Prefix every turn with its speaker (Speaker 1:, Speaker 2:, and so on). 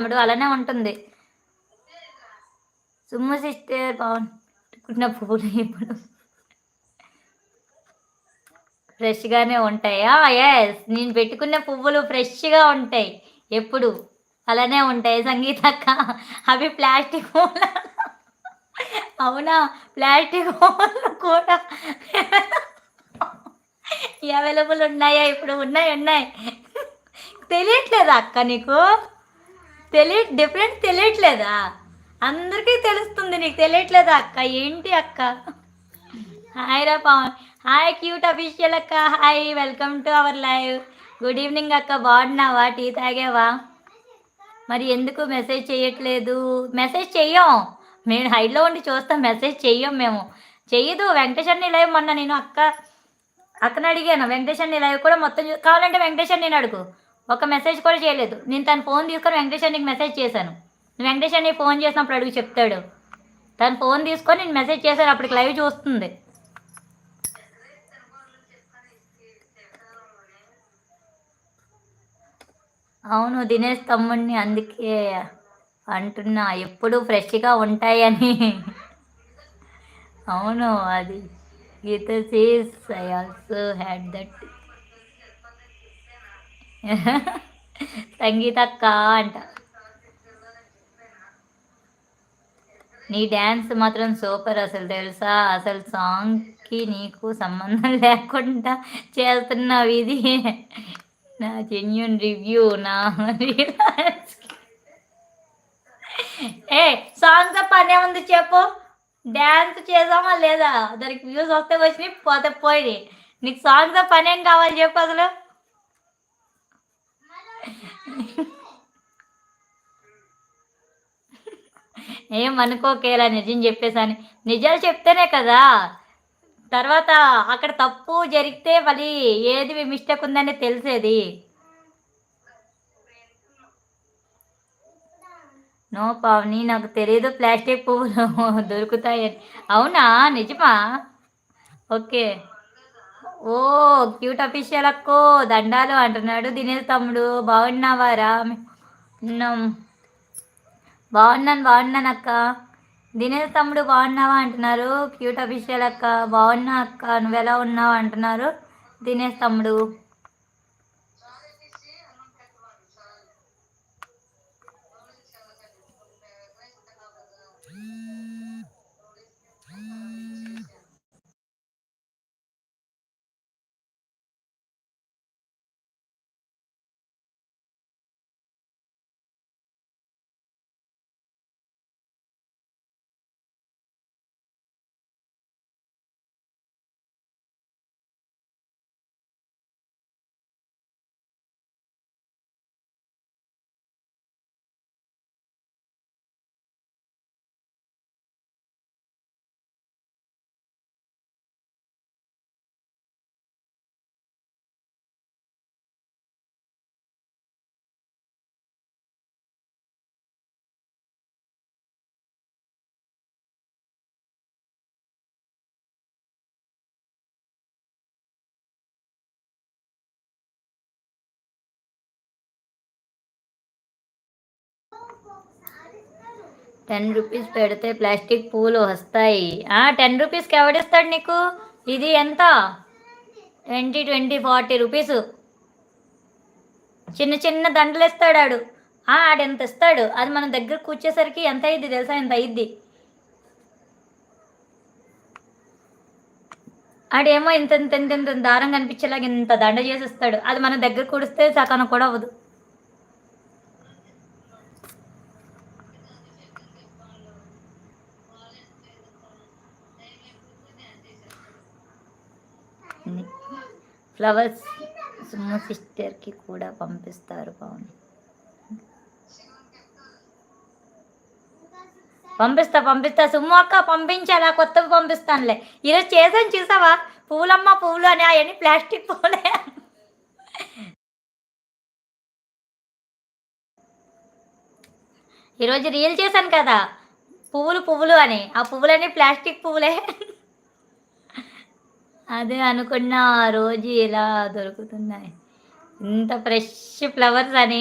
Speaker 1: తమ్ముడు అలానే ఉంటుంది. సుమ్ము సిస్టర్ బాగున్న పువ్వులు ఇప్పుడు ఫ్రెష్‌గానే ఉంటాయా? యెస్. నేను పెట్టుకున్న పువ్వులు ఫ్రెష్‌గా ఉంటాయి. ఎప్పుడు. అలానే ఉంటాయి సంగీతక్క. అవి ప్లాస్టిక్ పూల అవునా? ప్లాస్టిక్ పూలు కూడా అవైలబుల్ ఉన్నాయా ఇప్పుడు? ఉన్నాయి. ఉన్నాయి. తెలియట్లేదా అక్క నీకు? డిఫరెన్స్ తెలియట్లేదా? అందరికీ తెలుస్తుంది. నీకు తెలియట్లేదా అక్క? ఏంటి అక్క? హాయ్ రా పవన్. హాయ్ క్యూట్ అఫీషియల్ అక్క. Hi welcome to our live. Good evening అక్క. బాగున్నావా? టీ తాగావా? మరి ఎందుకు మెసేజ్ చేయట్లేదు? మెసేజ్ చెయ్యం. మేము హైడ్లో ఉండి చూస్తాం. మెసేజ్ చెయ్యం మేము. చెయ్యదు వెంకటేశ్వరిని లైవ్ మొన్న నేను అక్కని అడిగాను. వెంకటేశ్వరిని లైవ్ కూడా మొత్తం కావాలంటే వెంకటేశ్వరిని అడుగు. ఒక మెసేజ్ కూడా చేయలేదు. నేను తన ఫోన్ తీసుకొని వెంకటేశ్వరికి మెసేజ్ చేశాను. వెంకటేశ్వరిని ఫోన్ చేసినప్పుడు అడుగు చెప్తాడు. తను ఫోన్ తీసుకొని నేను మెసేజ్ చేశాను. అప్పటికి లైవ్ చూస్తుంది. అవును దినేష్ తమ్ముడిని అందుకే అంటున్నా ఎప్పుడు ఫ్రెష్గా ఉంటాయని. అవును అది Geetha says I also had that. సంగీతక్క అంట. నీ డ్యాన్స్ మాత్రం సూపర్ అసలు తెలుసా? అసలు సాంగ్కి నీకు సంబంధం లేకుండా చేస్తున్నావు ఇది. నా జెన్యున్ రివ్యూ నా రిలాక్స్. ఏ సాంగ్తో పనే ఉంది చెప్పు. డ్యాన్స్ చేసామా లేదా? దానికి వ్యూస్ వస్తే వచ్చినాయి పోతే పోయి. నీకు సాంగ్తో పని ఏం కావాలి చెప్పు అసలు. ఏమనుకోకేలా నిజం చెప్పేసాని. నిజాలు చెప్తేనే కదా తర్వాత అక్కడ తప్పు జరిగితే మళ్ళీ ఏది మిస్టేక్ ఉందని తెలిసేది. నో పావని నాకు తెలియదు ప్లాస్టిక్ పువ్వులు దొరుకుతాయని. అవునా? నిజమా? ఓకే. ఓ క్యూట్ అఫీషియల్ అక్కో దండాలు అంటున్నాడు దినేష్ తమ్ముడు. బాగున్నావారా? ఉన్నాం. బాగున్నాను అక్క. దినేష్ తమ్ముడు బాగున్నావా అంటున్నారు. క్యూట్ అఫీషియల్ అక్క బాగున్నా అక్క నువ్వెలా ఉన్నావు అంటున్నారు దినేష్ తమ్ముడు. ₹10 పెడితే ప్లాస్టిక్ పూలు వస్తాయి. 10 రూపీస్కి ఎవడిస్తాడు నీకు? ఇది ఎంత? 20, 20, ₹40. చిన్న చిన్న దండలు ఇస్తాడు ఆడెంత ఇస్తాడు. అది మన దగ్గర కూర్చేసరికి ఎంత అయ్యిద్ది తెలుసా? ఎంత అయ్యిద్ది. ఆడేమో ఇంత ఇంత ఇంత ఇంత దారం కనిపించేలాగా ఇంత దండ చేసి ఇస్తాడు. అది మన దగ్గర కూడిస్తే సకాన కూడా అవ్వదు. ఫ్లవర్స్ సుమ్మ సిస్టర్కి కూడా పంపిస్తారు బాగుంది. పంపిస్తా సుమ్ము అక్క పంపించాలా? కొత్తవి పంపిస్తానులే. ఈరోజు చేసాను చూసావా? పువ్వులమ్మ పువ్వులు అని అవన్నీ ప్లాస్టిక్ పువ్వులే. ఈరోజు రీల్ చేశాను కదా పువ్వులు పువ్వులు అని. ఆ పువ్వులన్నీ ప్లాస్టిక్ పువ్వులే. అదే అనుకున్నా ఆ రోజు ఇలా దొరుకుతున్నాయి ఇంత ఫ్రెష్ ఫ్లవర్స్ అని.